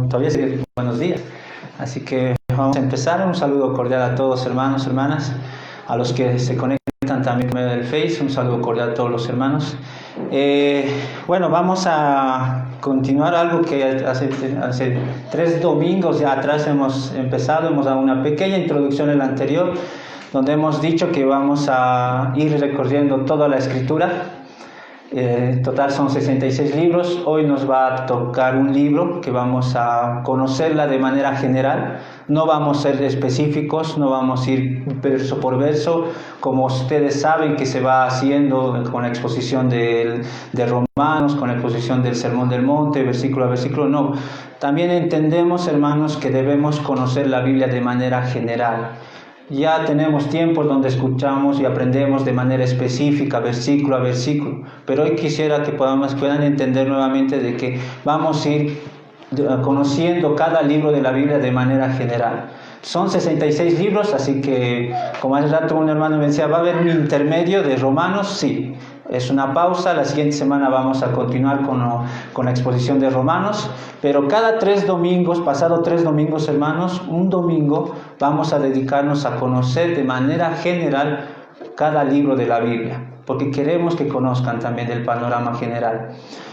Todavía sigue buenos días. Así que vamos a empezar. Un saludo cordial a todos, hermanos, hermanas, a los que se conectan también por medio del Face. Un saludo cordial a todos los hermanos. Vamos a continuar algo que hace 3 domingos ya atrás hemos empezado. Hemos dado una pequeña introducción en el anterior, donde hemos dicho que vamos a ir recorriendo toda la Escritura. Total son 66 libros. Hoy nos va a tocar un libro que vamos a conocerla de manera general. No vamos a ser específicos, no vamos a ir verso por verso, como ustedes saben que se va haciendo con la exposición de Romanos, con la exposición del Sermón del Monte, versículo a versículo. No, también entendemos, hermanos, que debemos conocer la Biblia de manera general. Ya tenemos tiempos donde escuchamos y aprendemos de manera específica, versículo a versículo, pero hoy quisiera que puedan entender nuevamente de que vamos a ir conociendo cada libro de la Biblia de manera general. Son 66 libros, así que como hace rato un hermano me decía, ¿va a haber un intermedio de Romanos? Sí. Es una pausa, la siguiente semana vamos a continuar con la exposición de Romanos, pero cada 3 domingos, pasado 3 domingos, hermanos, un domingo vamos a dedicarnos a conocer de manera general cada libro de la Biblia, porque queremos que conozcan también el panorama general.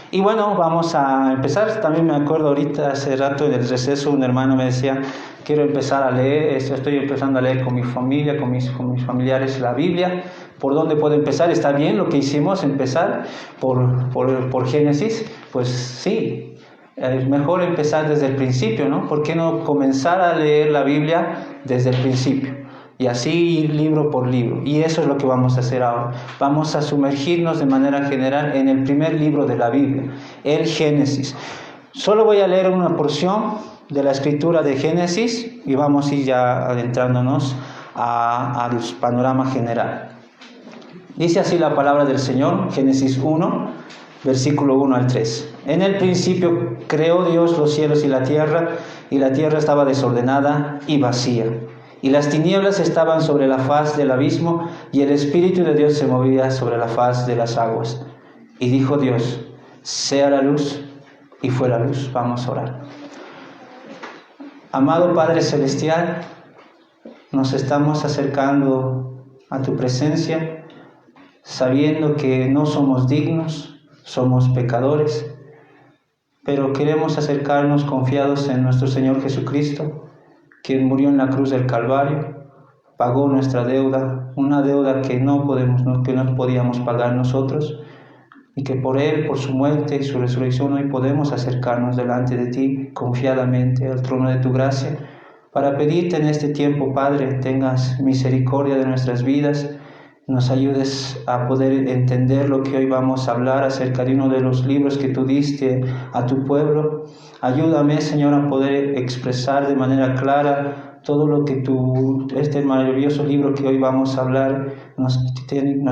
Y bueno, vamos a empezar. También me acuerdo ahorita, hace rato en el receso, un hermano me decía, quiero empezar a leer, estoy empezando a leer con mi familia, con mis familiares la Biblia. ¿Por dónde puedo empezar? ¿Está bien lo que hicimos, empezar por Génesis? Pues sí, es mejor empezar desde el principio, ¿no? ¿Por qué no comenzar a leer la Biblia desde el principio? Y así ir libro por libro. Y eso es lo que vamos a hacer ahora. Vamos a sumergirnos de manera general en el primer libro de la Biblia, el Génesis. Solo voy a leer una porción de la escritura de Génesis y vamos a ir ya adentrándonos al panorama general. Dice así la palabra del Señor, Génesis 1, versículo 1 al 3. En el principio creó Dios los cielos y la tierra estaba desordenada y vacía. Y las tinieblas estaban sobre la faz del abismo, y el Espíritu de Dios se movía sobre la faz de las aguas. Y dijo Dios, sea la luz, y fue la luz. Vamos a orar. Amado Padre Celestial, nos estamos acercando a tu presencia, sabiendo que no somos dignos, somos pecadores, pero queremos acercarnos confiados en nuestro Señor Jesucristo, quien murió en la cruz del Calvario, pagó nuestra deuda, una deuda que no podíamos pagar nosotros, y que por Él, por su muerte y su resurrección, hoy podemos acercarnos delante de ti confiadamente al trono de tu gracia, para pedirte en este tiempo, Padre, tengas misericordia de nuestras vidas, nos ayudes a poder entender lo que hoy vamos a hablar acerca de uno de los libros que tú diste a tu pueblo. Ayúdame, Señor, a poder expresar de manera clara todo lo que este maravilloso libro que hoy vamos a hablar nos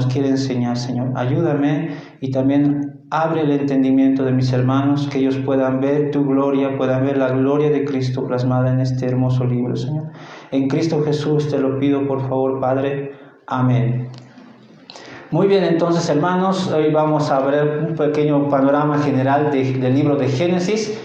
quiere enseñar, Señor. Ayúdame y también abre el entendimiento de mis hermanos, que ellos puedan ver tu gloria, puedan ver la gloria de Cristo plasmada en este hermoso libro, Señor. En Cristo Jesús te lo pido, por favor, Padre. Amén. Muy bien, entonces, hermanos, hoy vamos a ver un pequeño panorama general del libro de Génesis.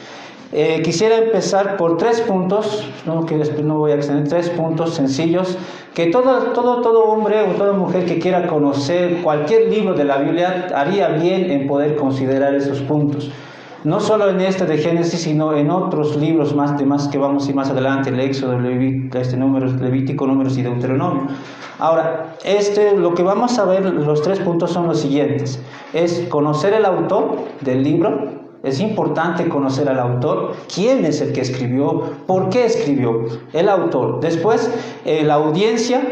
Quisiera empezar por 3 puntos, que después no voy a extender, 3 puntos sencillos, que todo hombre o toda mujer que quiera conocer cualquier libro de la Biblia haría bien en poder considerar esos puntos. No solo en este de Génesis, sino en otros libros más que vamos a ir más adelante, el Éxodo, Levítico, Números y Deuteronomio. Ahora, lo que vamos a ver, los 3 puntos son los siguientes. Es conocer el autor del libro. Es importante conocer al autor, quién es el que escribió, por qué escribió el autor. Después, la audiencia.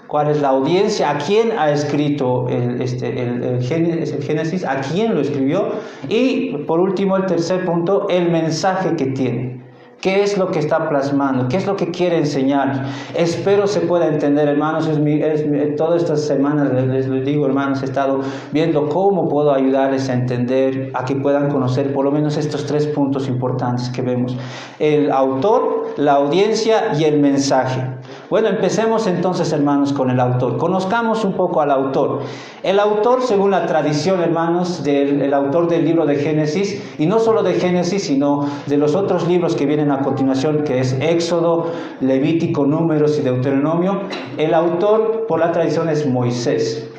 ¿Cuál es la audiencia? ¿A quién ha escrito el Génesis? ¿A quién lo escribió? Y por último, el tercer punto, el mensaje que tiene. ¿Qué es lo que está plasmando? ¿Qué es lo que quiere enseñar? Espero se pueda entender, hermanos. Todas estas semanas les digo, hermanos, he estado viendo cómo puedo ayudarles a entender, a que puedan conocer por lo menos estos 3 puntos importantes que vemos. El autor, la audiencia y el mensaje. Bueno, empecemos entonces, hermanos, con el autor. Conozcamos un poco al autor. El autor, según la tradición, hermanos, el autor del libro de Génesis, y no solo de Génesis, sino de los otros libros que vienen a continuación, que es Éxodo, Levítico, Números y Deuteronomio, el autor, por la tradición, es Moisés.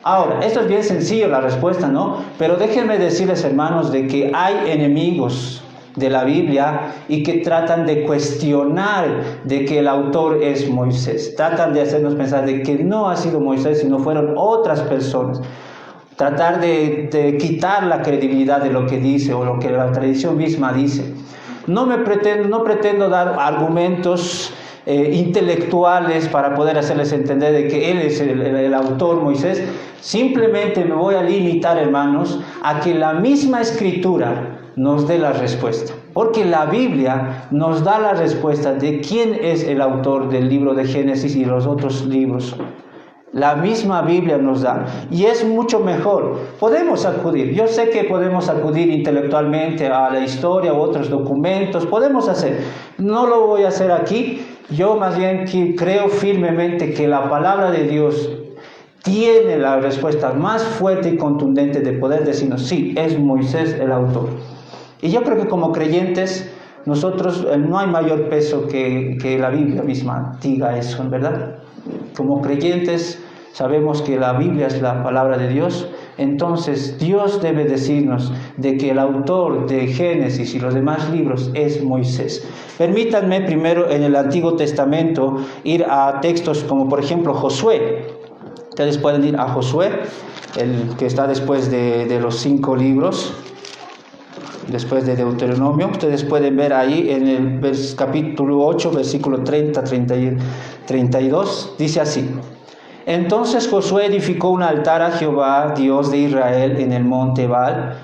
Ahora, esto es bien sencillo la respuesta, ¿no? Pero déjenme decirles, hermanos, de que hay enemigos de la Biblia y que tratan de cuestionar de que el autor es Moisés. Tratan de hacernos pensar de que no ha sido Moisés, sino fueron otras personas. Tratar de quitar la credibilidad de lo que dice o lo que la tradición misma dice. No pretendo dar argumentos intelectuales para poder hacerles entender de que él es el autor Moisés. Simplemente me voy a limitar, hermanos, a que la misma escritura nos dé la respuesta, porque la Biblia nos da la respuesta de quién es el autor del libro de Génesis y los otros libros. La misma Biblia nos da, y es mucho mejor. Podemos acudir, yo sé que podemos acudir intelectualmente a la historia u otros documentos, podemos hacer, no lo voy a hacer aquí. Yo más bien creo firmemente que la palabra de Dios tiene la respuesta más fuerte y contundente de poder decirnos, sí, es Moisés el autor. Y yo creo que como creyentes, nosotros no hay mayor peso que la Biblia misma diga eso, ¿verdad? Como creyentes sabemos que la Biblia es la palabra de Dios, entonces Dios debe decirnos de que el autor de Génesis y los demás libros es Moisés. Permítanme primero en el Antiguo Testamento ir a textos como por ejemplo Josué. Ustedes pueden ir a Josué, el que está después de los 5 libros, después de Deuteronomio. Ustedes pueden ver ahí en el capítulo 8, versículo 30, 32, dice así: Entonces Josué edificó un altar a Jehová, Dios de Israel, en el monte Ebal,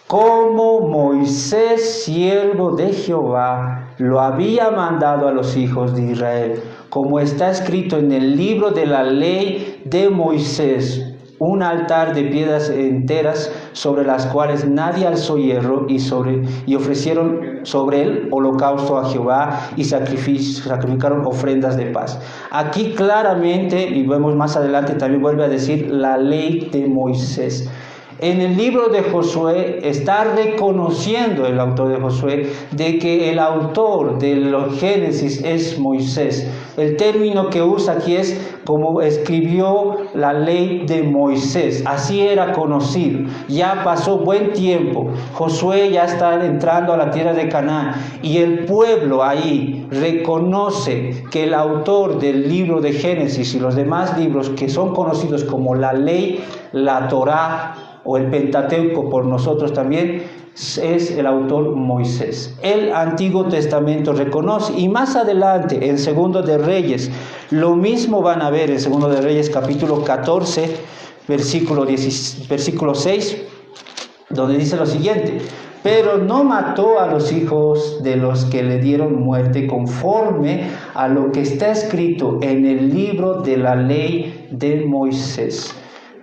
como Moisés, siervo de Jehová, lo había mandado a los hijos de Israel, como está escrito en el libro de la ley de Moisés, un altar de piedras enteras sobre las cuales nadie alzó hierro, y ofrecieron sobre él holocausto a Jehová y sacrificaron ofrendas de paz. Aquí claramente, y vemos más adelante, también vuelve a decir la ley de Moisés. En el libro de Josué está reconociendo el autor de Josué de que el autor de los Génesis es Moisés. El término que usa aquí es como escribió la ley de Moisés. Así era conocido. Ya pasó buen tiempo. Josué ya está entrando a la tierra de Canaán y el pueblo ahí reconoce que el autor del libro de Génesis y los demás libros que son conocidos como la ley, la Torá, o el Pentateuco por nosotros también, es el autor Moisés. El Antiguo Testamento reconoce, y más adelante en Segundo de Reyes, lo mismo van a ver en Segundo de Reyes capítulo 14, versículo 6, donde dice lo siguiente: Pero no mató a los hijos de los que le dieron muerte conforme a lo que está escrito en el libro de la ley de Moisés.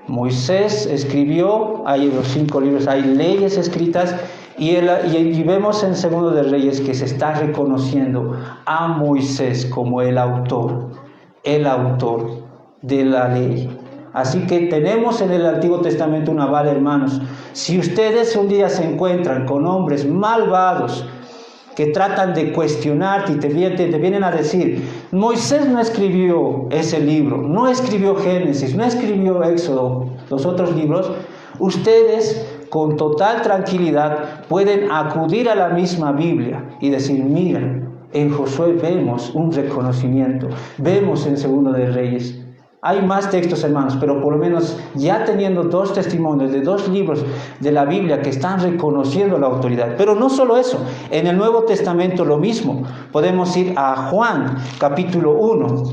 Moisés escribió, hay en los 5 libros, hay leyes escritas, y vemos en Segundo de Reyes que se está reconociendo a Moisés como el autor de la ley. Así que tenemos en el Antiguo Testamento una aval, hermanos. Si ustedes un día se encuentran con hombres malvados que tratan de cuestionarte y te vienen a decir, Moisés no escribió ese libro, no escribió Génesis, no escribió Éxodo, los otros libros, ustedes con total tranquilidad pueden acudir a la misma Biblia y decir, mira, en Josué vemos un reconocimiento, vemos en Segundo de Reyes. Hay más textos, hermanos, pero por lo menos ya teniendo 2 testimonios de 2 libros de la Biblia que están reconociendo la autoridad. Pero no solo eso, en el Nuevo Testamento lo mismo. Podemos ir a Juan capítulo 1.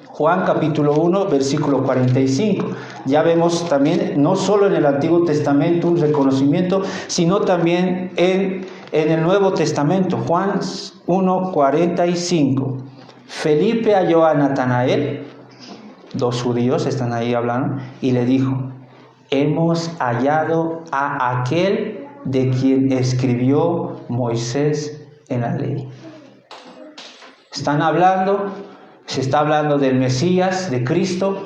Juan capítulo 1, versículo 45. Ya vemos también, no solo en el Antiguo Testamento un reconocimiento, sino también en el Nuevo Testamento. Juan 1, 45. Felipe halló a Natanael, 2 judíos están ahí hablando, y le dijo, hemos hallado a aquel de quien escribió Moisés en la ley. Están hablando se está hablando del Mesías, de Cristo,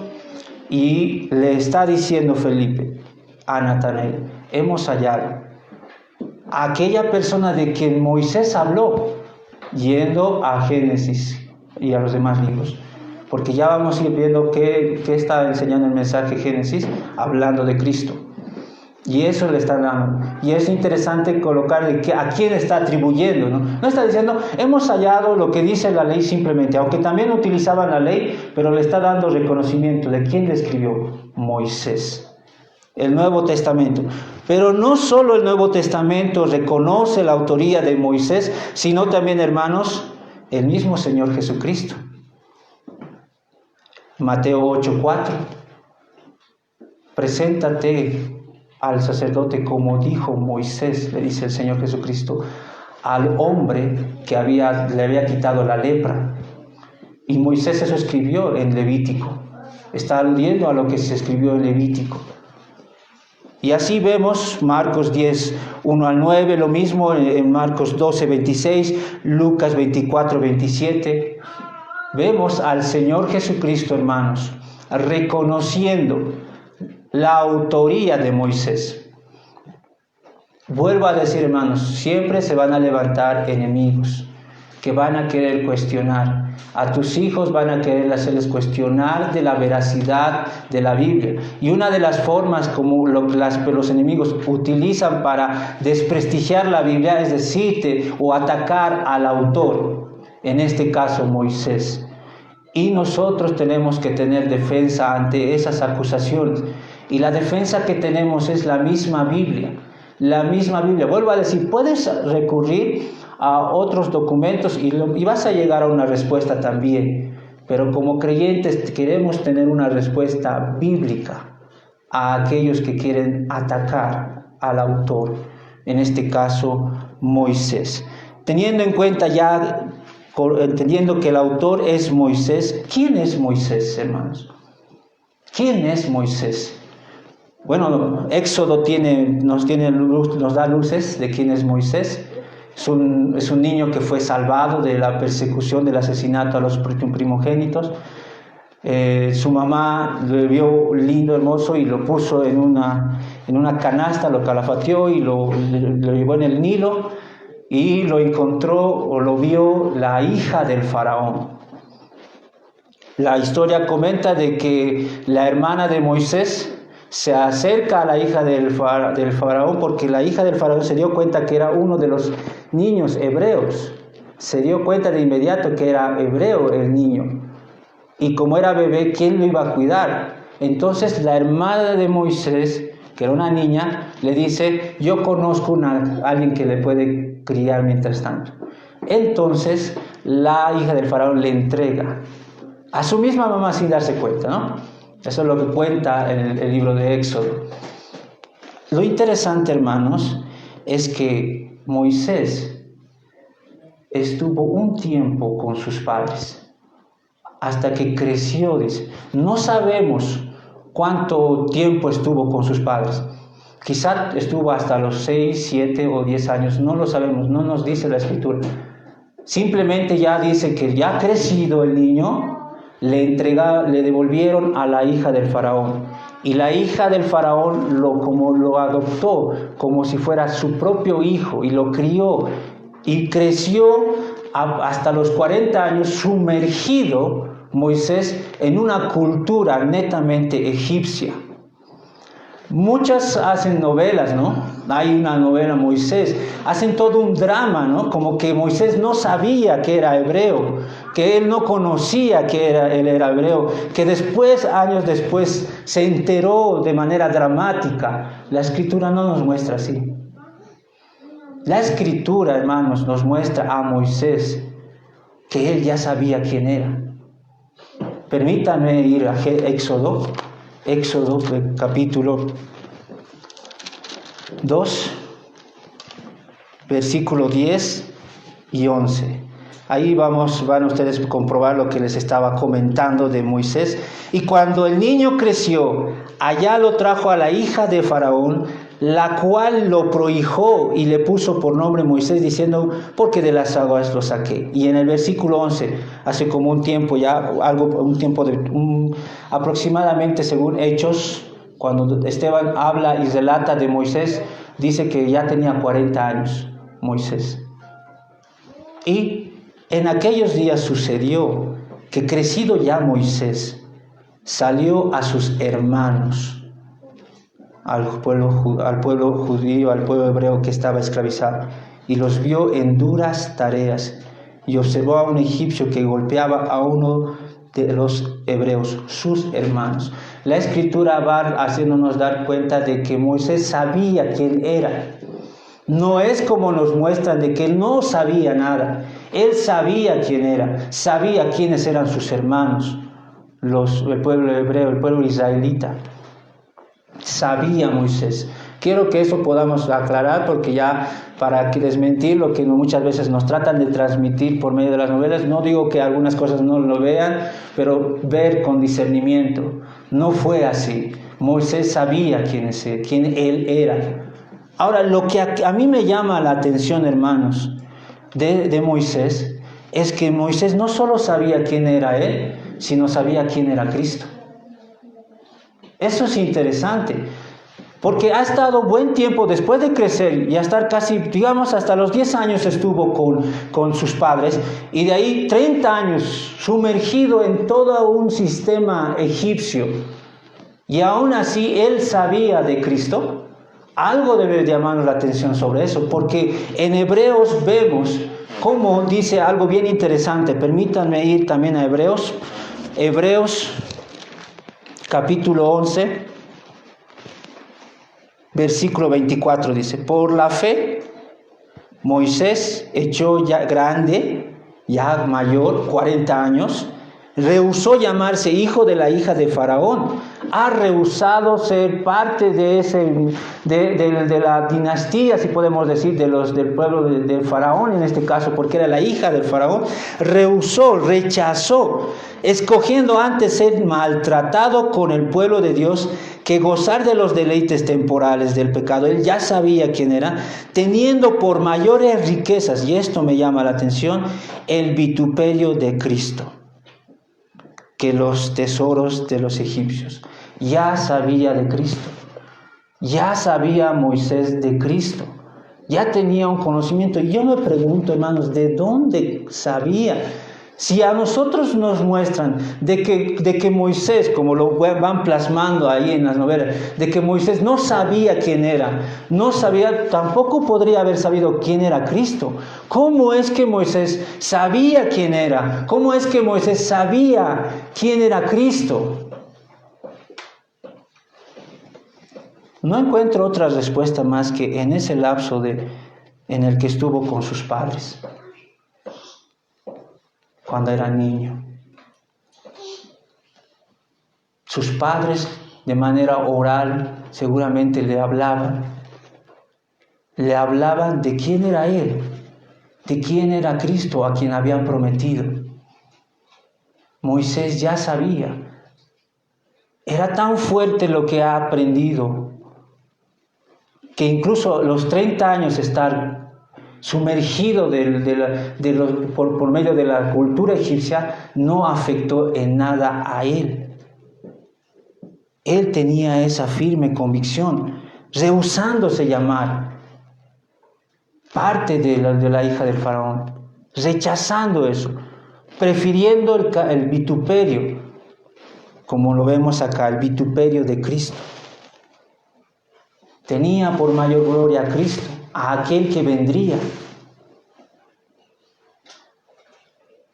y le está diciendo Felipe a Natanael, hemos hallado a aquella persona de quien Moisés habló, yendo a Génesis y a los demás libros, porque ya vamos a ir viendo qué está enseñando el mensaje Génesis, hablando de Cristo, y eso le está dando. Y es interesante colocar a quién está atribuyendo, no está diciendo hemos hallado lo que dice la ley simplemente, aunque también utilizaban la ley, pero le está dando reconocimiento de quién le escribió: Moisés. El Nuevo Testamento. Pero no solo el Nuevo Testamento reconoce la autoría de Moisés, sino también, hermanos, el mismo Señor Jesucristo. Mateo 8:4. Preséntate al sacerdote como dijo Moisés, le dice el Señor Jesucristo, al hombre que le había quitado la lepra. Y Moisés eso escribió en Levítico. Está aludiendo a lo que se escribió en Levítico. Y así vemos Marcos 10, 1 al 9, lo mismo en Marcos 12, 26, Lucas 24, 27. Vemos al Señor Jesucristo, hermanos, reconociendo la autoría de Moisés. Vuelvo a decir, hermanos, siempre se van a levantar enemigos que van a querer cuestionar. A tus hijos van a querer hacerles cuestionar de la veracidad de la Biblia. Y una de las formas como los enemigos utilizan para desprestigiar la Biblia es decirte o atacar al autor, en este caso Moisés. Y nosotros tenemos que tener defensa ante esas acusaciones. Y la defensa que tenemos es la misma Biblia. La misma Biblia. Vuelvo a decir, puedes recurrir a otros documentos y vas a llegar a una respuesta también. Pero como creyentes queremos tener una respuesta bíblica a aquellos que quieren atacar al autor, en este caso Moisés. Teniendo en cuenta ya, entendiendo que el autor es Moisés, ¿quién es Moisés, hermanos? ¿Quién es Moisés? Bueno, Éxodo nos da luces de quién es Moisés. Es un niño que fue salvado de la persecución, del asesinato a los primogénitos. Su mamá lo vio lindo, hermoso, y lo puso en una canasta, lo calafateó y lo llevó en el Nilo, y lo encontró o lo vio la hija del faraón. La historia comenta de que la hermana de Moisés se acerca a la hija del faraón, porque la hija del faraón se dio cuenta que era uno de los niños hebreos. Se dio cuenta de inmediato que era hebreo el niño. Y como era bebé, ¿quién lo iba a cuidar? Entonces la hermana de Moisés, que era una niña, le dice, yo conozco a alguien que le puede criar mientras tanto. Entonces la hija del faraón le entrega a su misma mamá sin darse cuenta, ¿no? Eso es lo que cuenta en el libro de Éxodo. Lo interesante, hermanos, es que Moisés estuvo un tiempo con sus padres, hasta que creció, dice. No sabemos cuánto tiempo estuvo con sus padres. Quizá estuvo hasta los 6, 7 o 10 años, no lo sabemos, no nos dice la Escritura. Simplemente ya dice que ya crecido el niño, le devolvieron a la hija del faraón, y la hija del faraón lo adoptó como si fuera su propio hijo, y lo crió, y creció hasta los 40 años sumergido Moisés en una cultura netamente egipcia. Muchas hacen novelas, ¿no? Hay una novela Moisés, hacen todo un drama, ¿no? Como que Moisés no sabía que era hebreo, que él no conocía que él era hebreo, que después, años después, se enteró de manera dramática. La Escritura no nos muestra así. La Escritura, hermanos, nos muestra a Moisés que él ya sabía quién era. Permítanme ir a Éxodo capítulo 2, versículo 10 y 11. Ahí van ustedes a comprobar lo que les estaba comentando de Moisés. Y cuando el niño creció, allá lo trajo a la hija de Faraón, la cual lo prohijó y le puso por nombre Moisés, diciendo, porque de las aguas lo saqué. Y en el versículo 11, hace como un tiempo ya, aproximadamente según Hechos, cuando Esteban habla y relata de Moisés, dice que ya tenía 40 años Moisés. Y en aquellos días sucedió que crecido ya Moisés, salió a sus hermanos, al pueblo judío, al pueblo hebreo que estaba esclavizado, y los vio en duras tareas, y observó a un egipcio que golpeaba a uno de los hebreos, sus hermanos. La escritura va haciéndonos dar cuenta de que Moisés sabía quién era. No es como nos muestran de que él no sabía nada. Él sabía quién era, sabía quiénes eran sus hermanos, el pueblo hebreo, el pueblo israelita. Sabía Moisés. Quiero que eso podamos aclarar, porque ya para desmentir lo que muchas veces nos tratan de transmitir por medio de las novelas, no digo que algunas cosas no lo vean, pero ver con discernimiento. No fue así. Moisés sabía quién él era. Ahora, lo que a mí me llama la atención, hermanos, de Moisés, es que Moisés no solo sabía quién era él, sino sabía quién era Cristo. Eso es interesante, porque ha estado buen tiempo después de crecer y estar casi, digamos, hasta los 10 años estuvo con sus padres, y de ahí 30 años sumergido en todo un sistema egipcio, y aún así él sabía de Cristo. Algo debe llamarnos la atención sobre eso, porque en Hebreos vemos cómo dice algo bien interesante. Permítanme ir también a Hebreos capítulo 11, versículo 24, dice: por la fe, Moisés, hecho ya grande, ya mayor, 40 años, rehusó llamarse hijo de la hija de Faraón. Ha rehusado ser parte de la dinastía, si podemos decir, del pueblo de Faraón, en este caso, porque era la hija del Faraón. Rehusó, rechazó, escogiendo antes ser maltratado con el pueblo de Dios que gozar de los deleites temporales del pecado. Él ya sabía quién era, teniendo por mayores riquezas, y esto me llama la atención, el vituperio de Cristo, que los tesoros de los egipcios. Ya sabía de Cristo, ya sabía Moisés de Cristo, ya tenía un conocimiento. Y yo me pregunto, hermanos, ¿de dónde sabía? Si a nosotros nos muestran de que Moisés, como lo van plasmando ahí en las novelas, de que Moisés no sabía quién era, no sabía, tampoco podría haber sabido quién era Cristo. ¿Cómo es que Moisés sabía quién era? ¿Cómo es que Moisés sabía quién era Cristo? No encuentro otra respuesta más que en ese lapso en el que estuvo con sus padres, cuando era niño. Sus padres, de manera oral, seguramente le hablaban de quién era él, de quién era Cristo a quien habían prometido. Moisés ya sabía. Era tan fuerte lo que ha aprendido, que incluso los 30 años estar sumergido por medio de la cultura egipcia no afectó en nada a él. Él tenía esa firme convicción, rehusándose llamar parte de la hija del faraón, rechazando eso, prefiriendo el vituperio, como lo vemos acá, el vituperio de Cristo. Tenía por mayor gloria a Cristo, a aquel que vendría.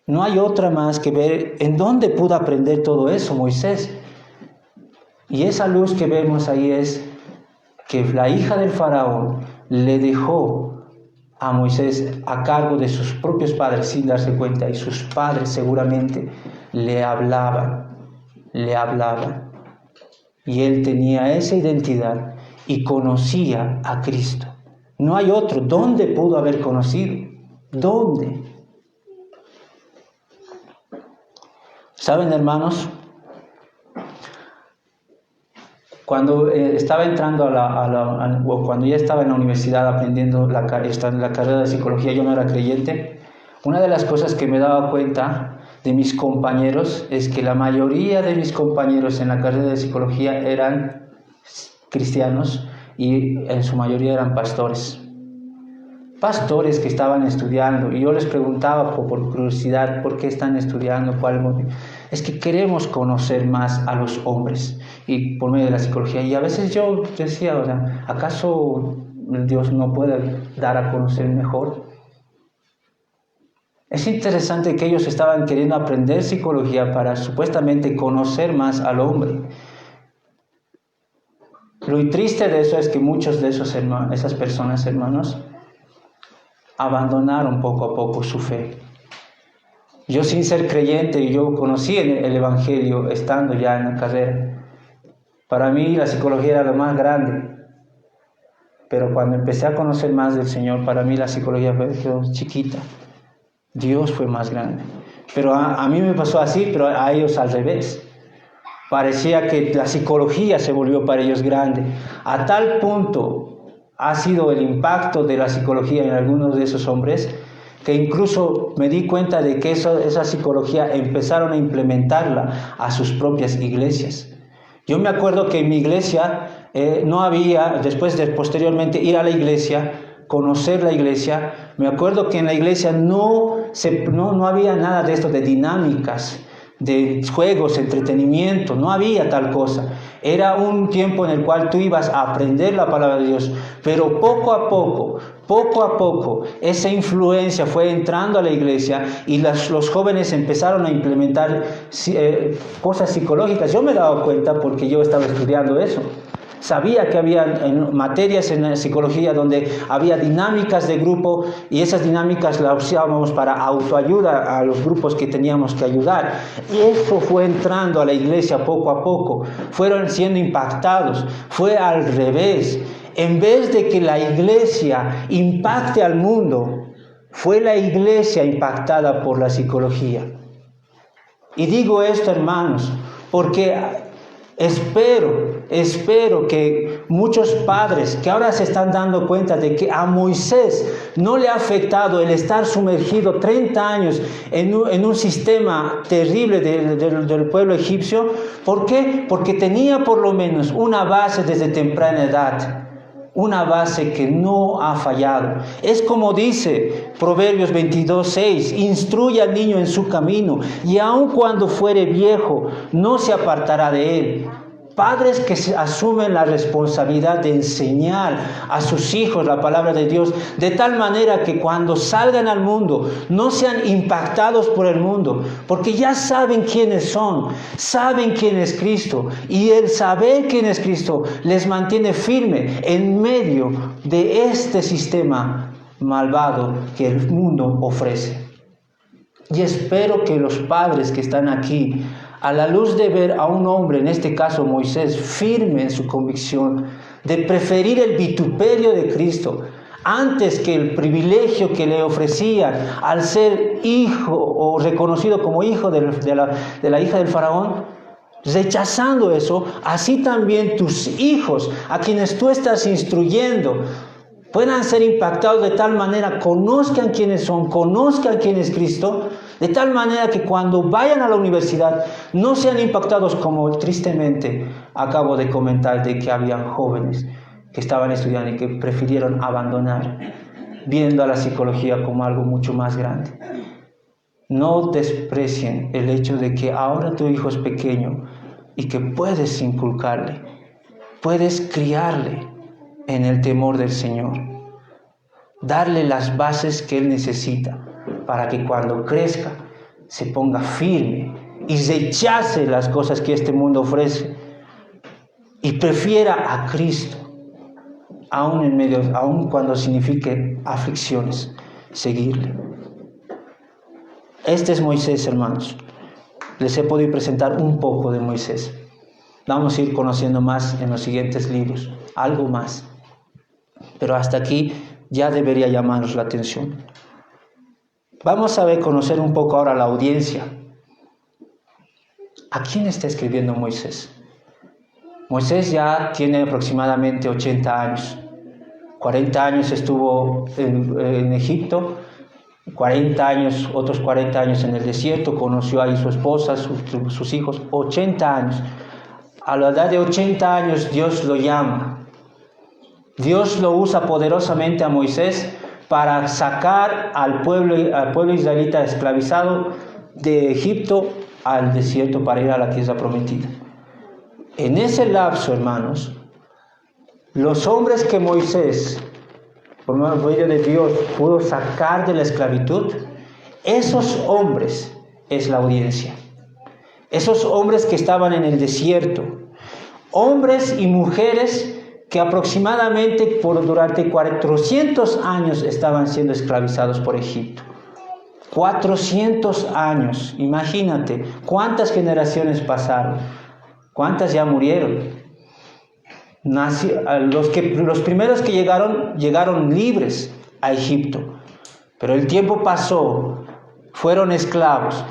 No hay otra más que ver en dónde pudo aprender todo eso Moisés. Y esa luz que vemos ahí es que la hija del faraón le dejó a Moisés a cargo de sus propios padres sin darse cuenta, y sus padres seguramente le hablaban. Y él tenía esa identidad y conocía a Cristo. No hay otro. ¿Dónde pudo haber conocido? ¿Dónde? ¿Saben, hermanos? Cuando estaba entrando o cuando ya estaba en la universidad aprendiendo la carrera de psicología, yo no era creyente. Una de las cosas que me daba cuenta de mis compañeros es que la mayoría de mis compañeros en la carrera de psicología eran cristianos y en su mayoría eran pastores. Pastores que estaban estudiando, y yo les preguntaba por curiosidad por qué están estudiando, cuál es el motivo. Es que queremos conocer más a los hombres y por medio de la psicología. Y a veces yo decía, o sea, ¿acaso Dios no puede dar a conocer mejor? Es interesante que ellos estaban queriendo aprender psicología para supuestamente conocer más al hombre. Lo triste de eso es que muchos de esas personas, hermanos, abandonaron poco a poco su fe. Yo, sin ser creyente, yo conocí el Evangelio estando ya en la carrera. Para mí la psicología era lo más grande, pero cuando empecé a conocer más del Señor, para mí la psicología fue chiquita. Dios fue más grande. Pero a mí me pasó así, pero a ellos al revés. Parecía que la psicología se volvió para ellos grande. A tal punto ha sido el impacto de la psicología en algunos de esos hombres, que incluso me di cuenta de que esa psicología empezaron a implementarla a sus propias iglesias. Yo me acuerdo que en mi iglesia no había, posteriormente ir a la iglesia, conocer la iglesia, me acuerdo que en la iglesia no había nada de esto, de dinámicas, de juegos, entretenimiento, no había tal cosa. Era un tiempo en el cual tú ibas a aprender la palabra de Dios, pero poco a poco, esa influencia fue entrando a la iglesia y los jóvenes empezaron a implementar cosas psicológicas. Yo me he dado cuenta porque yo estaba estudiando eso. Sabía que había materias en la psicología donde había dinámicas de grupo y esas dinámicas las usábamos para autoayuda a los grupos que teníamos que ayudar. Y eso fue entrando a la iglesia poco a poco. Fueron siendo impactados. Fue al revés. En vez de que la iglesia impacte al mundo, fue la iglesia impactada por la psicología. Y digo esto, hermanos, porque Espero que muchos padres que ahora se están dando cuenta de que a Moisés no le ha afectado el estar sumergido 30 años en un sistema terrible del pueblo egipcio. ¿Por qué? Porque tenía por lo menos una base desde temprana edad. Una base que no ha fallado. Es como dice Proverbios 22:6, instruye al niño en su camino y aun cuando fuere viejo no se apartará de él. Padres que asumen la responsabilidad de enseñar a sus hijos la palabra de Dios de tal manera que cuando salgan al mundo no sean impactados por el mundo, porque ya saben quiénes son, saben quién es Cristo, y el saber quién es Cristo les mantiene firme en medio de este sistema malvado que el mundo ofrece. Y espero que los padres que están aquí, a la luz de ver a un hombre, en este caso Moisés, firme en su convicción de preferir el vituperio de Cristo antes que el privilegio que le ofrecían al ser hijo o reconocido como hijo de la hija del faraón, rechazando eso, así también tus hijos, a quienes tú estás instruyendo, puedan ser impactados de tal manera, conozcan quiénes son, conozcan quién es Cristo, de tal manera que cuando vayan a la universidad no sean impactados como tristemente acabo de comentar de que había jóvenes que estaban estudiando y que prefirieron abandonar, viendo a la psicología como algo mucho más grande. No desprecien el hecho de que ahora tu hijo es pequeño y que puedes inculcarle, puedes criarle en el temor del Señor, darle las bases que él necesita para que cuando crezca se ponga firme y rechace las cosas que este mundo ofrece y prefiera a Cristo, aun cuando signifique aflicciones, seguirle. Este es Moisés, hermanos. Les he podido presentar un poco de Moisés. Vamos a ir conociendo más en los siguientes libros, algo más. Pero hasta aquí ya debería llamarnos la atención. Vamos a conocer un poco ahora la audiencia. ¿A quién está escribiendo Moisés? Moisés ya tiene aproximadamente 80 años. 40 años estuvo en Egipto, 40 años, otros 40 años en el desierto, conoció ahí su esposa, sus hijos, 80 años. A la edad de 80 años Dios lo llama. Dios lo usa poderosamente a Moisés para sacar al pueblo israelita esclavizado de Egipto al desierto para ir a la tierra prometida. En ese lapso, hermanos, los hombres que Moisés, por medio de Dios, pudo sacar de la esclavitud, esos hombres es la audiencia. Esos hombres que estaban en el desierto, hombres y mujeres que aproximadamente durante 400 años estaban siendo esclavizados por Egipto. 400 años, imagínate, ¿cuántas generaciones pasaron? ¿Cuántas ya murieron? Los primeros que llegaron libres a Egipto, pero el tiempo pasó, fueron esclavos,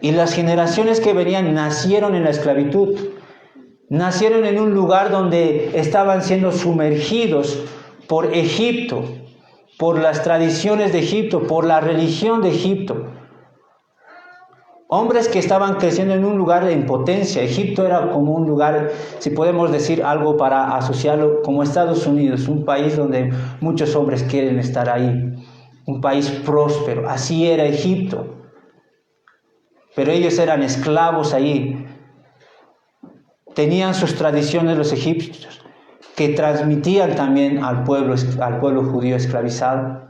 y las generaciones que venían nacieron en la esclavitud, nacieron en un lugar donde estaban siendo sumergidos por Egipto, por las tradiciones de Egipto, por la religión de Egipto. Hombres que estaban creciendo en un lugar de impotencia. Egipto era como un lugar, si podemos decir algo para asociarlo, como Estados Unidos, un país donde muchos hombres quieren estar ahí, un país próspero. Así era Egipto. Pero ellos eran esclavos ahí. Tenían sus tradiciones los egipcios, que transmitían también al pueblo judío esclavizado.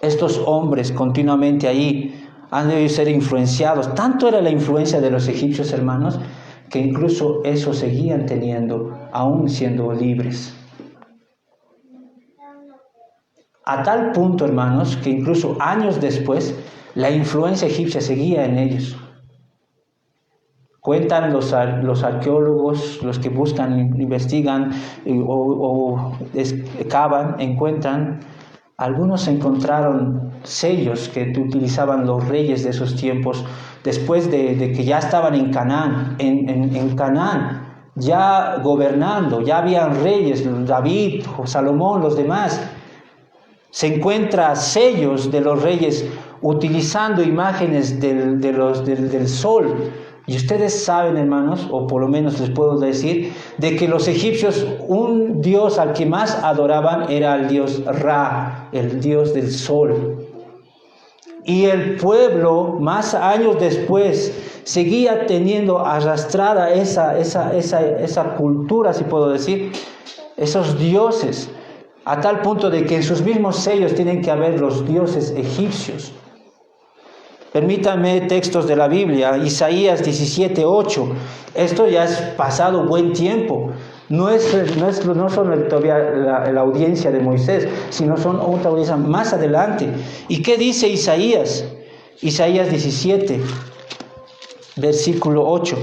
Estos hombres continuamente ahí han debido ser influenciados. Tanto era la influencia de los egipcios, hermanos, que incluso eso seguían teniendo, aún siendo libres. A tal punto, hermanos, que incluso años después, la influencia egipcia seguía en ellos. Cuentan los arqueólogos, los que buscan, investigan o excavan, encuentran. Algunos encontraron sellos que utilizaban los reyes de esos tiempos después de que ya estaban en Canaán, en Canaán, ya gobernando, ya habían reyes, David, Salomón, los demás. Se encuentran sellos de los reyes utilizando imágenes del sol. Y ustedes saben, hermanos, o por lo menos les puedo decir, de que los egipcios, un dios al que más adoraban era el dios Ra, el dios del sol. Y el pueblo, más años después, seguía teniendo arrastrada esa cultura, si puedo decir, esos dioses, a tal punto de que en sus mismos sellos tienen que haber los dioses egipcios. Permítanme textos de la Biblia, Isaías 17:8. Esto ya es pasado buen tiempo. No son todavía la audiencia de Moisés, sino son otra audiencia más adelante. ¿Y qué dice Isaías? Isaías 17, versículo 8.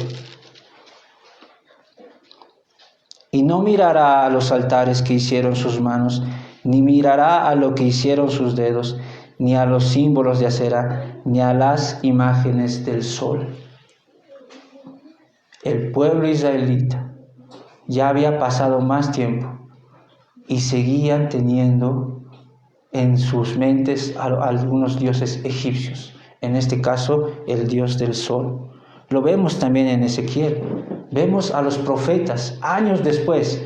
Y no mirará a los altares que hicieron sus manos, ni mirará a lo que hicieron sus dedos, ni a los símbolos de acera, ni a las imágenes del sol. El pueblo israelita ya había pasado más tiempo y seguían teniendo en sus mentes algunos dioses egipcios, en este caso el dios del sol. Lo vemos también en Ezequiel. Vemos a los profetas años después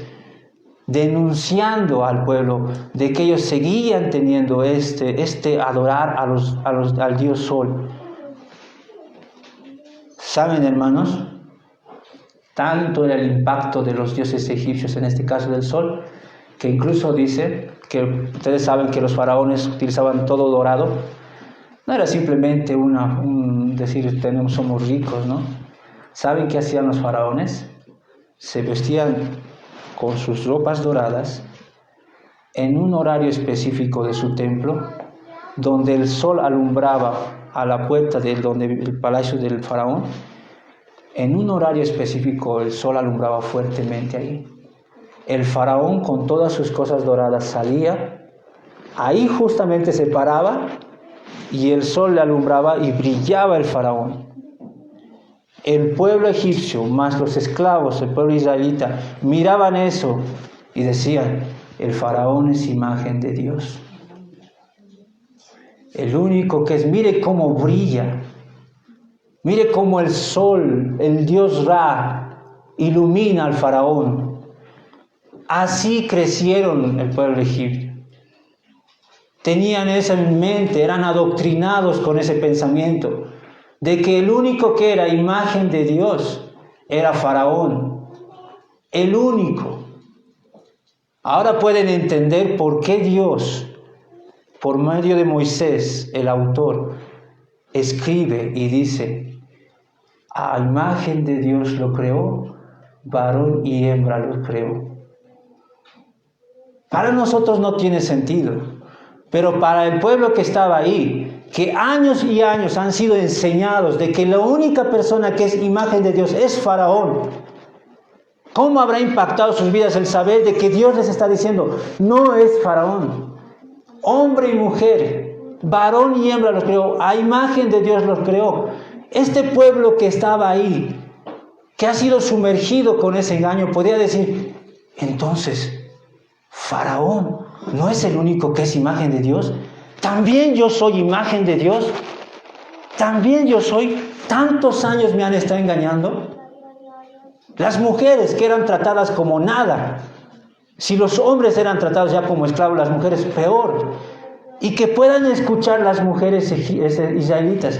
denunciando al pueblo de que ellos seguían teniendo adorar al dios sol. ¿Saben, hermanos? Tanto era el impacto de los dioses egipcios, en este caso del sol, que incluso dice que ustedes saben que los faraones utilizaban todo dorado. No era simplemente decir somos ricos, ¿no? ¿Saben qué hacían los faraones? Se vestían con sus ropas doradas en un horario específico de su templo, donde el sol alumbraba a la puerta del palacio del faraón. En un horario específico el sol alumbraba fuertemente ahí. El faraón con todas sus cosas doradas salía, ahí justamente se paraba y el sol le alumbraba y brillaba el faraón. el pueblo egipcio más los esclavos, el pueblo israelita, miraban eso y decían, el faraón es imagen de Dios. El único que es, mire cómo brilla, mire cómo el sol, el dios Ra, ilumina al faraón. Así crecieron el pueblo egipcio. Tenían eso en mente, eran adoctrinados con ese pensamiento de que el único que era imagen de Dios era Faraón, el único. Ahora pueden entender por qué Dios, por medio de Moisés, el autor, escribe y dice, a imagen de Dios lo creó, varón y hembra lo creó. Para nosotros no tiene sentido, pero para el pueblo que estaba ahí, que años y años han sido enseñados de que la única persona que es imagen de Dios es Faraón, ¿cómo habrá impactado sus vidas el saber de que Dios les está diciendo, no es Faraón, hombre y mujer, varón y hembra los creó, a imagen de Dios los creó? Este pueblo que estaba ahí, que ha sido sumergido con ese engaño, podía decir, entonces, Faraón no es el único que es imagen de Dios. También yo soy imagen de Dios. También yo soy. Tantos años me han estado engañando. Las mujeres que eran tratadas como nada. Si los hombres eran tratados ya como esclavos, las mujeres peor. Y que puedan escuchar las mujeres israelitas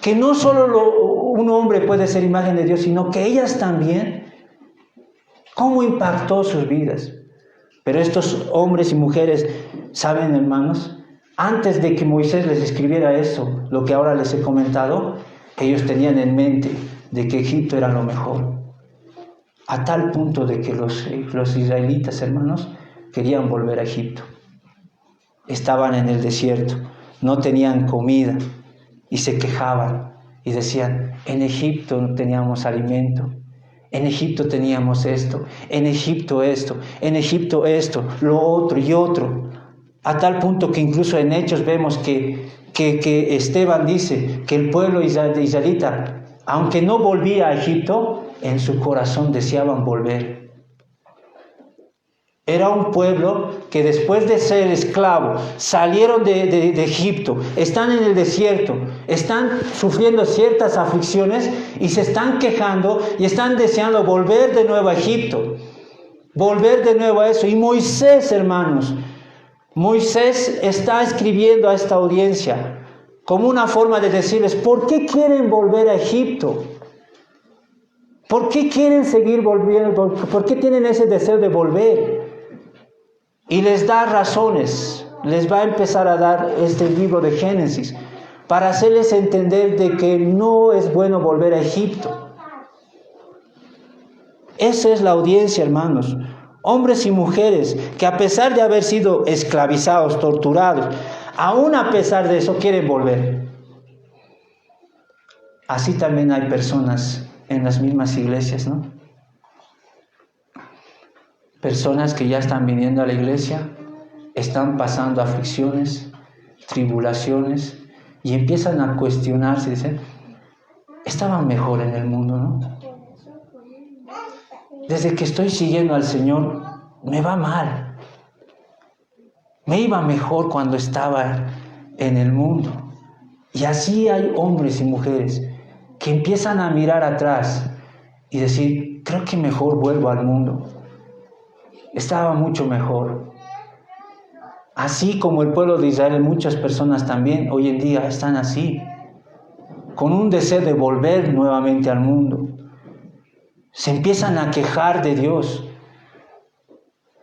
que no solo un hombre puede ser imagen de Dios, sino que ellas también. ¿Cómo impactó sus vidas? Pero estos hombres y mujeres, ¿saben, hermanos? Antes de que Moisés les escribiera eso, lo que ahora les he comentado, ellos tenían en mente de que Egipto era lo mejor. A tal punto de que los israelitas, hermanos, querían volver a Egipto. Estaban en el desierto, no tenían comida y se quejaban y decían, en Egipto no teníamos alimento. En Egipto teníamos esto, en Egipto esto, en Egipto esto, lo otro y otro. A tal punto que incluso en Hechos vemos que Esteban dice que el pueblo israelita, aunque no volvía a Egipto, en su corazón deseaban volver. Era un pueblo que después de ser esclavo, salieron de Egipto, están en el desierto, están sufriendo ciertas aflicciones y se están quejando y están deseando volver de nuevo a Egipto, volver de nuevo a eso. Y Moisés, hermanos, Moisés está escribiendo a esta audiencia como una forma de decirles, ¿por qué quieren volver a Egipto? ¿Por qué quieren seguir volviendo? ¿Por qué tienen ese deseo de volver? Y les da razones, les va a empezar a dar este libro de Génesis para hacerles entender de que no es bueno volver a Egipto. Esa es la audiencia, hermanos. Hombres y mujeres que a pesar de haber sido esclavizados, torturados, aún a pesar de eso quieren volver. Así también hay personas en las mismas iglesias, ¿no? Personas que ya están viniendo a la iglesia, están pasando aflicciones, tribulaciones, y empiezan a cuestionarse, dicen, estaban mejor en el mundo, ¿no? Desde que estoy siguiendo al Señor, me va mal. Me iba mejor cuando estaba en el mundo. Y así hay hombres y mujeres que empiezan a mirar atrás y decir, creo que mejor vuelvo al mundo. Estaba mucho mejor. Así como el pueblo de Israel, muchas personas también hoy en día están así, con un deseo de volver nuevamente al mundo. Se empiezan a quejar de Dios.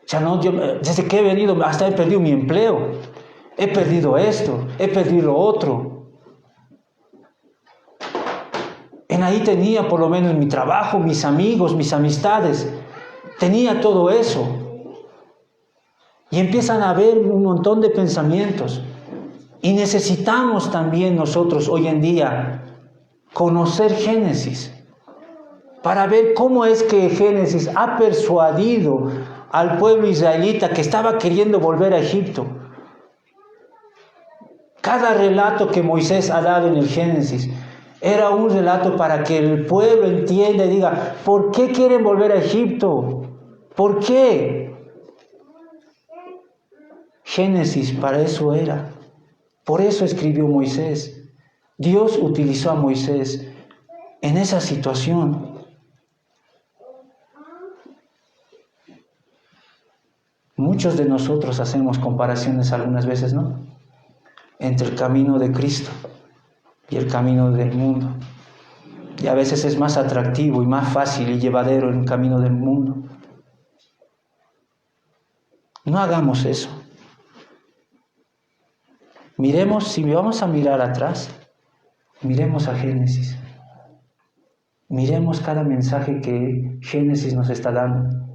Ya no, yo, desde que he venido hasta he perdido mi empleo, he perdido esto, he perdido lo otro. En ahí tenía por lo menos mi trabajo, mis amigos, mis amistades. Tenía todo eso. Y empiezan a haber un montón de pensamientos. Y necesitamos también nosotros hoy en día conocer Génesis para ver cómo es que Génesis ha persuadido al pueblo israelita que estaba queriendo volver a Egipto. Cada relato que Moisés ha dado en el Génesis Era un relato para que el pueblo entienda y diga, ¿por qué quieren volver a Egipto? ¿Por qué? Génesis para eso era. Por eso escribió Moisés. Dios utilizó a Moisés en esa situación. Muchos de nosotros hacemos comparaciones algunas veces, ¿no? Entre el camino de Cristo y el camino del mundo. Y a veces es más atractivo y más fácil y llevadero el camino del mundo. No hagamos eso. Miremos, si vamos a mirar atrás, miremos a Génesis. Miremos cada mensaje que Génesis nos está dando.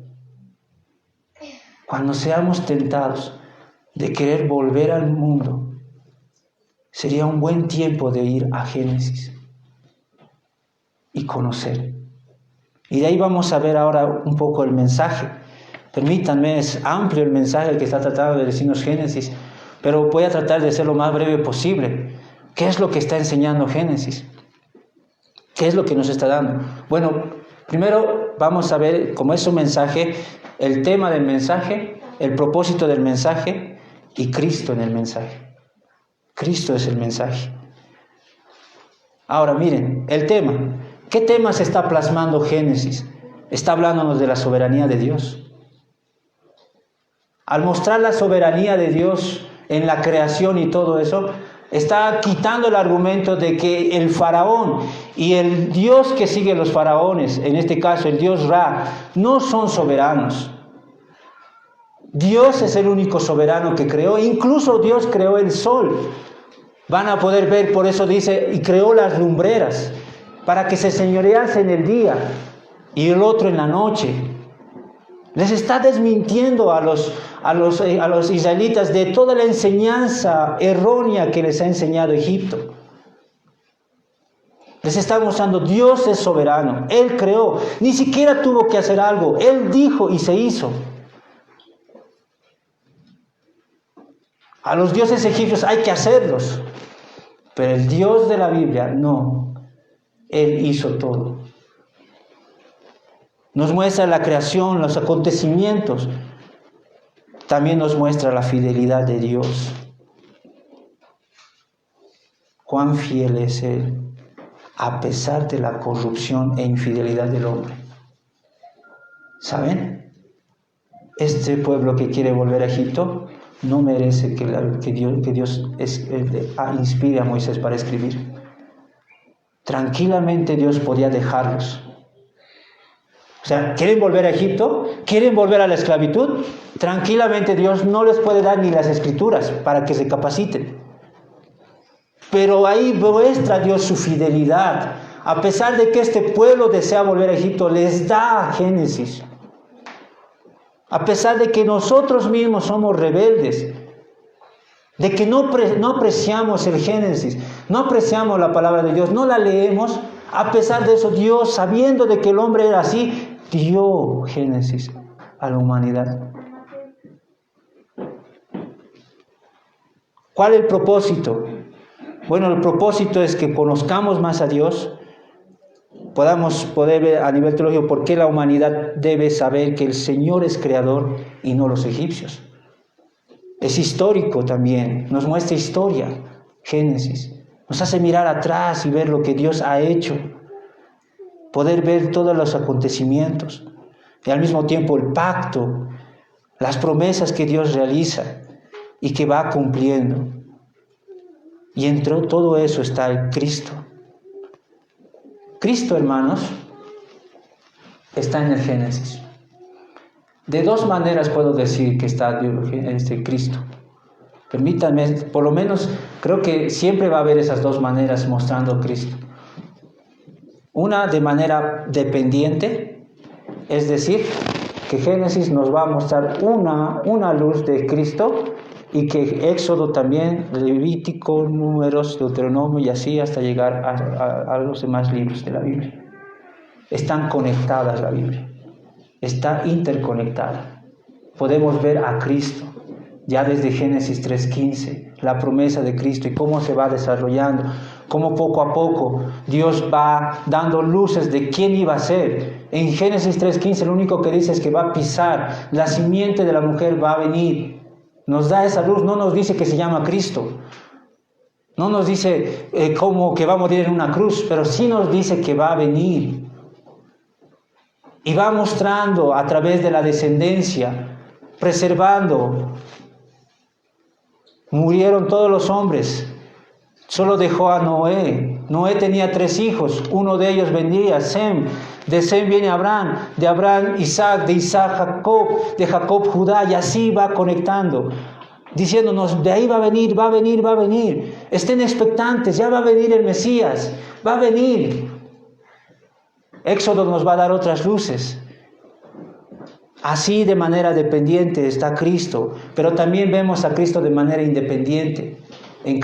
Cuando seamos tentados de querer volver al mundo, sería un buen tiempo de ir a Génesis y conocer. Y de ahí vamos a ver ahora un poco el mensaje. Permítanme, es amplio el mensaje que está tratando de decirnos Génesis, pero voy a tratar de ser lo más breve posible. ¿Qué es lo que está enseñando Génesis? ¿Qué es lo que nos está dando? Bueno, primero vamos a ver, como es un mensaje, el tema del mensaje, el propósito del mensaje y Cristo en el mensaje. Cristo es el mensaje. Ahora miren, el tema. ¿Qué tema se está plasmando Génesis? Está hablándonos de la soberanía de Dios. Al mostrar la soberanía de Dios en la creación y todo eso, está quitando el argumento de que el faraón y el Dios que sigue los faraones, en este caso el Dios Ra, no son soberanos. Dios es el único soberano que creó, incluso Dios creó el sol. Van a poder ver, por eso dice, y creó las lumbreras, para que se señorease en el día y el otro en la noche. Les está desmintiendo a los israelitas de toda la enseñanza errónea que les ha enseñado Egipto. Les está mostrando, Dios es soberano, Él creó, ni siquiera tuvo que hacer algo, Él dijo y se hizo. A los dioses egipcios hay que hacerlos, pero el Dios de la Biblia no, Él hizo todo. Nos muestra la creación, los acontecimientos. También nos muestra la fidelidad de Dios. Cuán fiel es Él, a pesar de la corrupción e infidelidad del hombre. ¿Saben? Este pueblo que quiere volver a Egipto no merece que Dios inspire a Moisés para escribir. Tranquilamente Dios podía dejarlos. O sea, ¿quieren volver a Egipto? ¿Quieren volver a la esclavitud? Tranquilamente Dios no les puede dar ni las escrituras para que se capaciten. Pero ahí muestra Dios su fidelidad. A pesar de que este pueblo desea volver a Egipto, les da Génesis. A pesar de que nosotros mismos somos rebeldes, de que no apreciamos el Génesis, no apreciamos la palabra de Dios, no la leemos, a pesar de eso Dios, sabiendo de que el hombre era así, dio Génesis a la humanidad. ¿Cuál es el propósito? Bueno, el propósito es que conozcamos más a Dios, podamos poder ver a nivel teológico por qué la humanidad debe saber que el Señor es creador y no los egipcios. Es histórico también, nos muestra historia, Génesis. Nos hace mirar atrás y ver lo que Dios ha hecho, poder ver todos los acontecimientos y al mismo tiempo el pacto, las promesas que Dios realiza y que va cumpliendo. Y entre todo eso está el Cristo. Cristo, hermanos, está en el Génesis. De dos maneras puedo decir que está Cristo. Permítanme, por lo menos creo que siempre va a haber esas dos maneras mostrando a Cristo. Una de manera dependiente, es decir, que Génesis nos va a mostrar una luz de Cristo y que Éxodo también, Levítico, Números, Deuteronomio y así hasta llegar a los demás libros de la Biblia. Están conectadas la Biblia, está interconectada. Podemos ver a Cristo ya desde Génesis 3:15, la promesa de Cristo y cómo se va desarrollando, cómo poco a poco Dios va dando luces de quién iba a ser. En Génesis 3:15 lo único que dice es que va a pisar, la simiente de la mujer va a venir. Nos da esa luz, no nos dice que se llama Cristo. No nos dice como que va a morir en una cruz, pero sí nos dice que va a venir. Y va mostrando a través de la descendencia, preservando. Murieron todos los hombres, solo dejó a Noé. Noé tenía 3 hijos, uno de ellos vendría, Sem. De Sem viene Abraham, de Abraham Isaac, de Isaac Jacob, de Jacob Judá, y así va conectando. Diciéndonos, de ahí va a venir, va a venir, va a venir. Estén expectantes, ya va a venir el Mesías, va a venir. Éxodo nos va a dar otras luces. Así de manera dependiente está Cristo, pero también vemos a Cristo de manera independiente en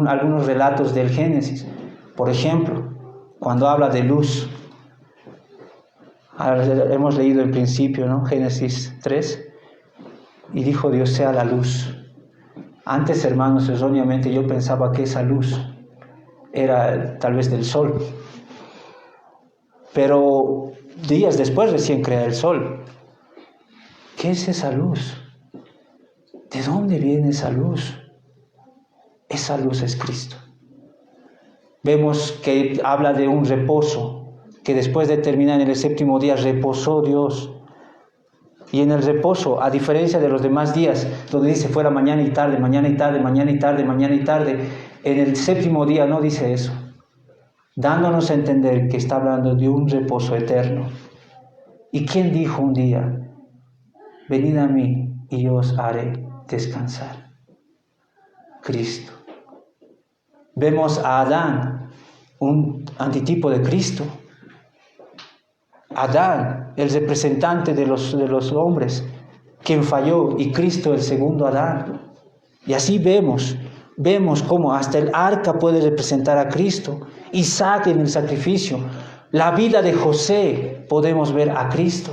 algunos relatos del Génesis. Por ejemplo, cuando habla de luz. Hemos leído en principio, ¿no? Génesis 3. Y dijo Dios, sea la luz. Antes, hermanos, erróneamente yo pensaba que esa luz era tal vez del sol. Pero días después recién crea el sol. ¿Qué es esa luz? ¿De dónde viene esa luz? Esa luz es Cristo. Vemos que habla de un reposo, que después de terminar en el 7º día reposó Dios. Y en el reposo, a diferencia de los demás días, donde dice fuera mañana y tarde, mañana y tarde, mañana y tarde, mañana y tarde, en el 7º día no dice eso, dándonos a entender que está hablando de un reposo eterno. ¿Y quién dijo un día, venid a mí y yo os haré descansar? Cristo. Vemos a Adán, un antitipo de Cristo. Adán, el representante de los hombres, quien falló, y Cristo el segundo Adán. Y así vemos cómo hasta el arca puede representar a Cristo. Isaac en el sacrificio, la vida de José, podemos ver a Cristo.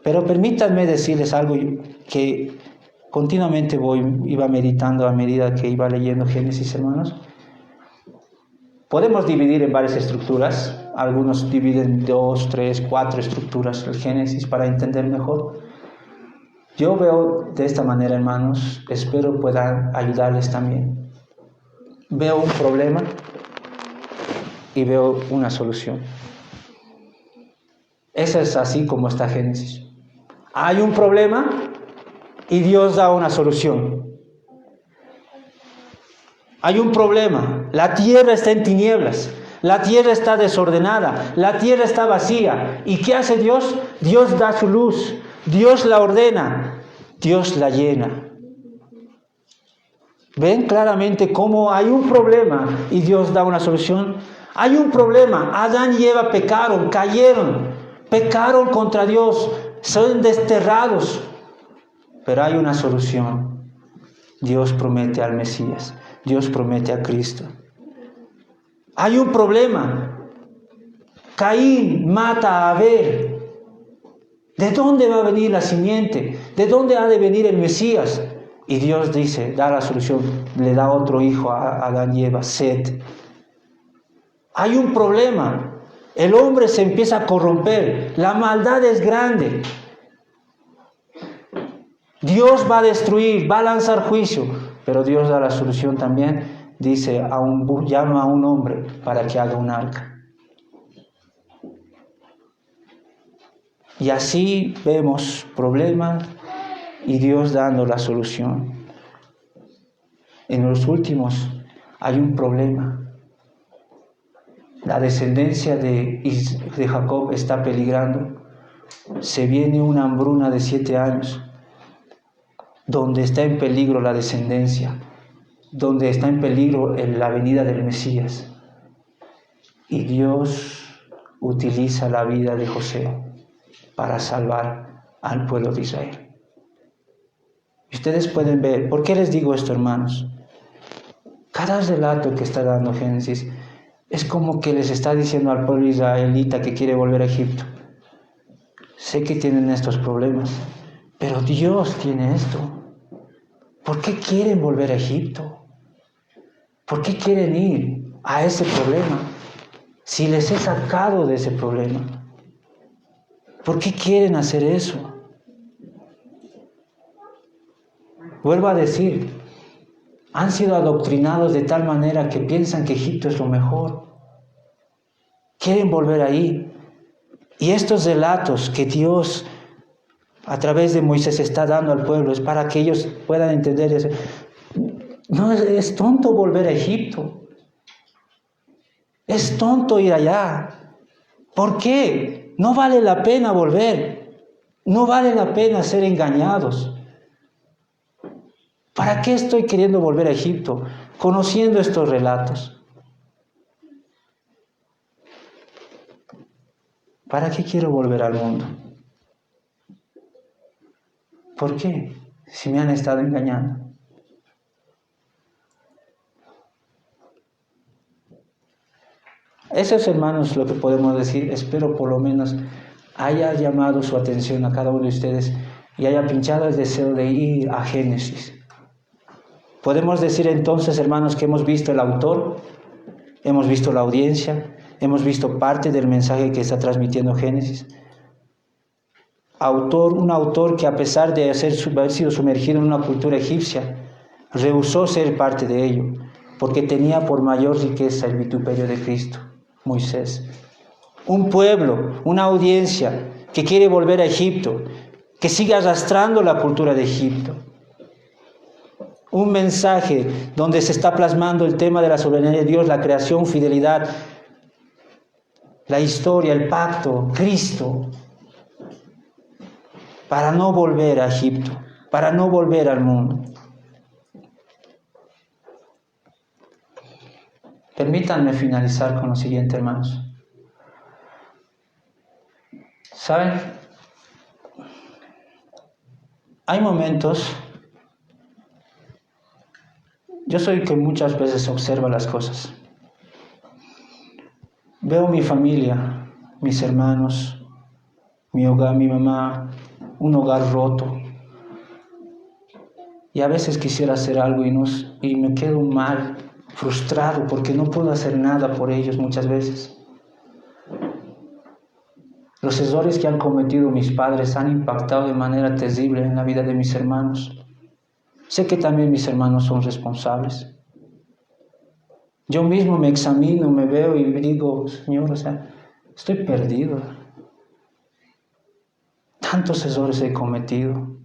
Pero permítanme decirles algo que continuamente iba meditando a medida que iba leyendo Génesis, hermanos. Podemos dividir en varias estructuras. Algunos dividen 2, 3, 4 estructuras el Génesis para entender mejor. Yo veo de esta manera, hermanos, espero puedan ayudarles también. Veo un problema y veo una solución. Eso es así como está Génesis. Hay un problema y Dios da una solución. Hay un problema, la tierra está en tinieblas, la tierra está desordenada, la tierra está vacía. ¿Y qué hace Dios? Dios da su luz, Dios la ordena, Dios la llena. ¿Ven claramente cómo hay un problema y Dios da una solución? Hay un problema, Adán y Eva pecaron, pecaron contra Dios, son desterrados. Pero hay una solución. Dios promete al Mesías. Dios promete a Cristo. Hay un problema. Caín mata a Abel. ¿De dónde va a venir la simiente? ¿De dónde ha de venir el Mesías? Y Dios dice, da la solución, le da otro hijo a Adán y Eva, Set. Hay un problema. El hombre se empieza a corromper. La maldad es grande. Dios va a destruir, va a lanzar juicio, pero Dios da la solución también. Dice, llama a un hombre para que haga un arca. Y así vemos problemas y Dios dando la solución. En los últimos hay un problema. La descendencia de Jacob está peligrando. Se viene una hambruna de 7 años. Donde está en peligro la descendencia, donde está en peligro la venida del Mesías. Y Dios utiliza la vida de José para salvar al pueblo de Israel. Y ustedes pueden ver, ¿por qué les digo esto, hermanos? Cada relato que está dando Génesis es como que les está diciendo al pueblo israelita que quiere volver a Egipto. Sé que tienen estos problemas, pero Dios tiene esto. ¿Por qué quieren volver a Egipto? ¿Por qué quieren ir a ese problema si les he sacado de ese problema? ¿Por qué quieren hacer eso? Vuelvo a decir, han sido adoctrinados de tal manera que piensan que Egipto es lo mejor. Quieren volver ahí. Y estos relatos que Dios a través de Moisés está dando al pueblo es para que ellos puedan entender eso. No es tonto volver a Egipto. Es tonto ir allá. ¿Por qué? No vale la pena volver. No vale la pena ser engañados. ¿Para qué estoy queriendo volver a Egipto? Conociendo estos relatos. ¿Para qué quiero volver al mundo? ¿Por qué? Si me han estado engañando. Eso es, hermanos, lo que podemos decir. Espero por lo menos haya llamado su atención a cada uno de ustedes y haya pinchado el deseo de ir a Génesis. Podemos decir entonces, hermanos, que hemos visto el autor, hemos visto la audiencia, hemos visto parte del mensaje que está transmitiendo Génesis. Un autor que a pesar de haber sido sumergido en una cultura egipcia, rehusó ser parte de ello, porque tenía por mayor riqueza el vituperio de Cristo, Moisés. Un pueblo, una audiencia que quiere volver a Egipto, que sigue arrastrando la cultura de Egipto. Un mensaje donde se está plasmando el tema de la soberanía de Dios, la creación, fidelidad, la historia, el pacto, Cristo, para no volver a Egipto, para no volver al mundo. Permítanme finalizar con lo siguiente, hermanos. ¿Saben? Hay momentos, yo soy que muchas veces observa las cosas. Veo mi familia, mis hermanos, mi hogar, mi mamá, un hogar roto. Y a veces quisiera hacer algo y me quedo mal, frustrado, porque no puedo hacer nada por ellos muchas veces. Los errores que han cometido mis padres han impactado de manera terrible en la vida de mis hermanos. Sé que también mis hermanos son responsables. Yo mismo me examino, me veo y digo, Señor, estoy perdido. Tantos errores he cometido.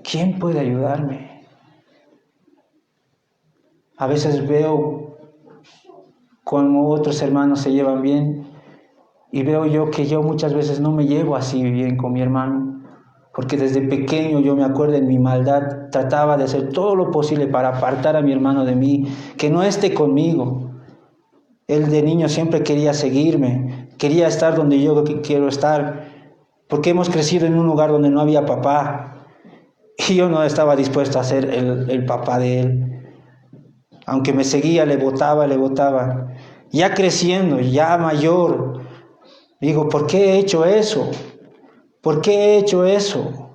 ¿Quién puede ayudarme? A veces veo cómo otros hermanos se llevan bien y veo yo que yo muchas veces no me llevo así bien con mi hermano, porque desde pequeño yo me acuerdo en mi maldad trataba de hacer todo lo posible para apartar a mi hermano de mí, que no esté conmigo. Él de niño siempre quería seguirme, quería estar donde yo quiero estar, porque hemos crecido en un lugar donde no había papá y yo no estaba dispuesto a ser el papá de él. Aunque me seguía, le botaba. Ya creciendo, ya mayor, digo, ¿por qué he hecho eso? ¿Por qué he hecho eso?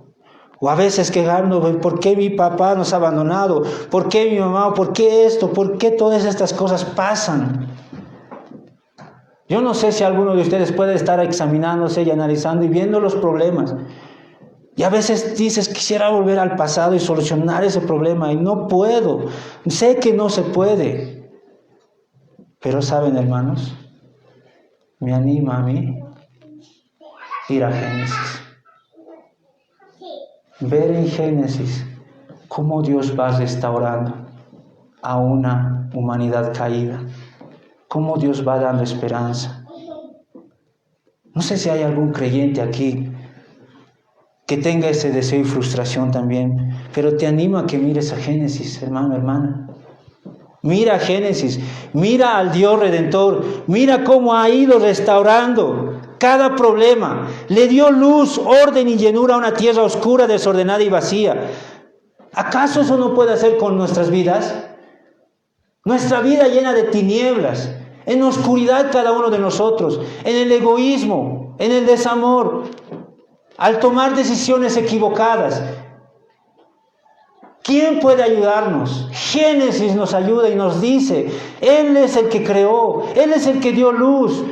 O a veces quejándome, ¿por qué mi papá nos ha abandonado? ¿Por qué mi mamá? ¿Por qué esto? ¿Por qué todas estas cosas pasan? Yo no sé si alguno de ustedes puede estar examinándose y analizando y viendo los problemas. Y a veces dices, quisiera volver al pasado y solucionar ese problema y no puedo. Sé que no se puede. Pero ¿saben, hermanos? Me anima a mí ir a Génesis. Ver en Génesis cómo Dios va restaurando a una humanidad caída. Cómo Dios va dando esperanza. No sé si hay algún creyente aquí que tenga ese deseo y frustración también, pero te animo a que mires a Génesis, hermano, hermana. Mira a Génesis, mira al Dios Redentor, mira cómo ha ido restaurando cada problema. Le dio luz, orden y llenura a una tierra oscura, desordenada y vacía. ¿Acaso eso no puede hacer con nuestras vidas? Nuestra vida llena de tinieblas, en oscuridad cada uno de nosotros, en el egoísmo, en el desamor, al tomar decisiones equivocadas. ¿Quién puede ayudarnos? Génesis nos ayuda y nos dice, Él es el que creó, Él es el que dio luz,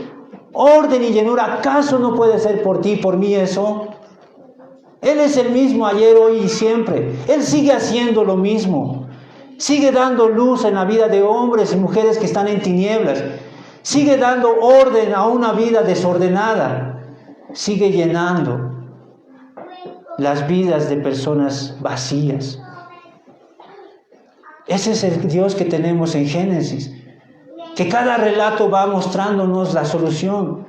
orden y llenura. ¿Acaso no puede ser por ti y por mí eso? Él es el mismo ayer, hoy y siempre. Él sigue haciendo lo mismo. Sigue dando luz en la vida de hombres y mujeres que están en tinieblas. Sigue dando orden a una vida desordenada. Sigue llenando las vidas de personas vacías. Ese es el Dios que tenemos en Génesis, que cada relato va mostrándonos la solución.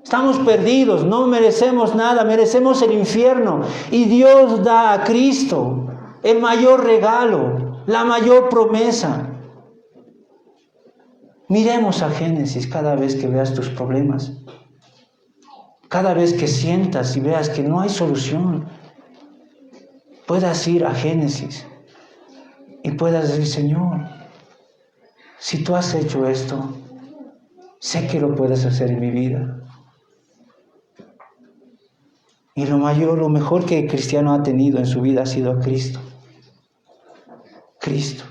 Estamos perdidos, no merecemos nada, merecemos el infierno. Y Dios da a Cristo el mayor regalo, la mayor promesa. Miremos a Génesis cada vez que veas tus problemas. Cada vez que sientas y veas que no hay solución, puedas ir a Génesis y puedas decir, Señor, si tú has hecho esto, sé que lo puedes hacer en mi vida. Y lo mejor que el cristiano ha tenido en su vida ha sido a Cristo. Cristo.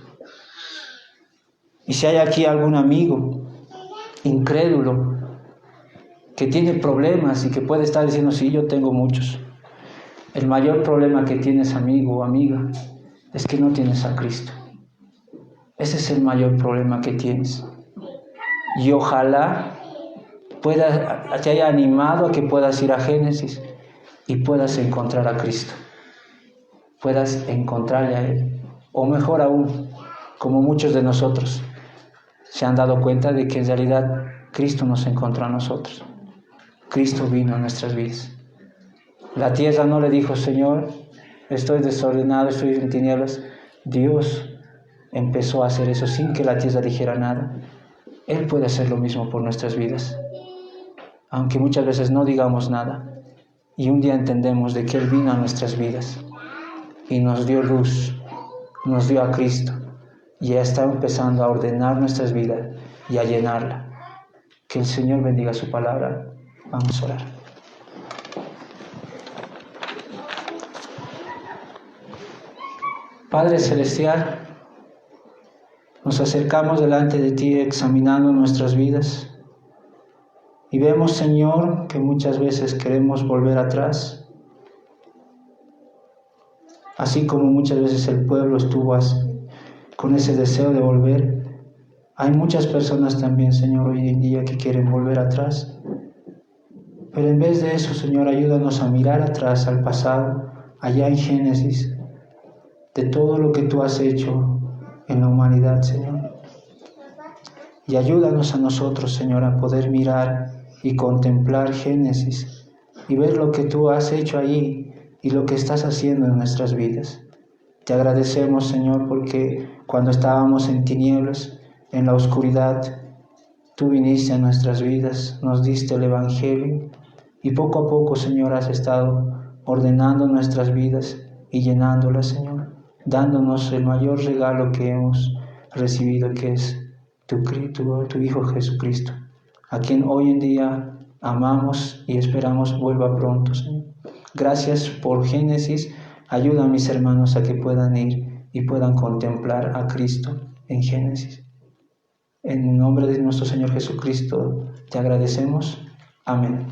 Y si hay aquí algún amigo incrédulo que tiene problemas y que puede estar diciendo, sí, yo tengo muchos. El mayor problema que tienes, amigo o amiga, es que no tienes a Cristo. Ese es el mayor problema que tienes. Y ojalá te haya animado a que puedas ir a Génesis y puedas encontrar a Cristo. Puedas encontrarle a Él. O mejor aún, como muchos de nosotros se han dado cuenta de que en realidad Cristo nos encontró a nosotros. Cristo vino a nuestras vidas. La tierra no le dijo, Señor, estoy desordenado, estoy en tinieblas. Dios empezó a hacer eso sin que la tierra dijera nada. Él puede hacer lo mismo por nuestras vidas, aunque muchas veces no digamos nada. Y un día entendemos de que Él vino a nuestras vidas y nos dio luz, nos dio a Cristo, y ya está empezando a ordenar nuestras vidas y a llenarla. Que el Señor bendiga su palabra. Vamos a orar. Padre Celestial, nos acercamos delante de ti examinando nuestras vidas y vemos, Señor, que muchas veces queremos volver atrás, así como muchas veces el pueblo estuvo con ese deseo de volver. Hay muchas personas también, Señor, hoy en día que quieren volver atrás, pero en vez de eso, Señor, ayúdanos a mirar atrás al pasado, allá en Génesis, de todo lo que tú has hecho en la humanidad, Señor. Y ayúdanos a nosotros, Señor, a poder mirar y contemplar Génesis y ver lo que tú has hecho ahí y lo que estás haciendo en nuestras vidas. Te agradecemos, Señor, porque cuando estábamos en tinieblas, en la oscuridad, tú viniste a nuestras vidas, nos diste el Evangelio y poco a poco, Señor, has estado ordenando nuestras vidas y llenándolas, Señor, dándonos el mayor regalo que hemos recibido, que es tu Hijo Jesucristo, a quien hoy en día amamos y esperamos vuelva pronto, Señor. Gracias por Génesis. Ayuda a mis hermanos a que puedan ir y puedan contemplar a Cristo en Génesis. En el nombre de nuestro Señor Jesucristo te agradecemos. Amén.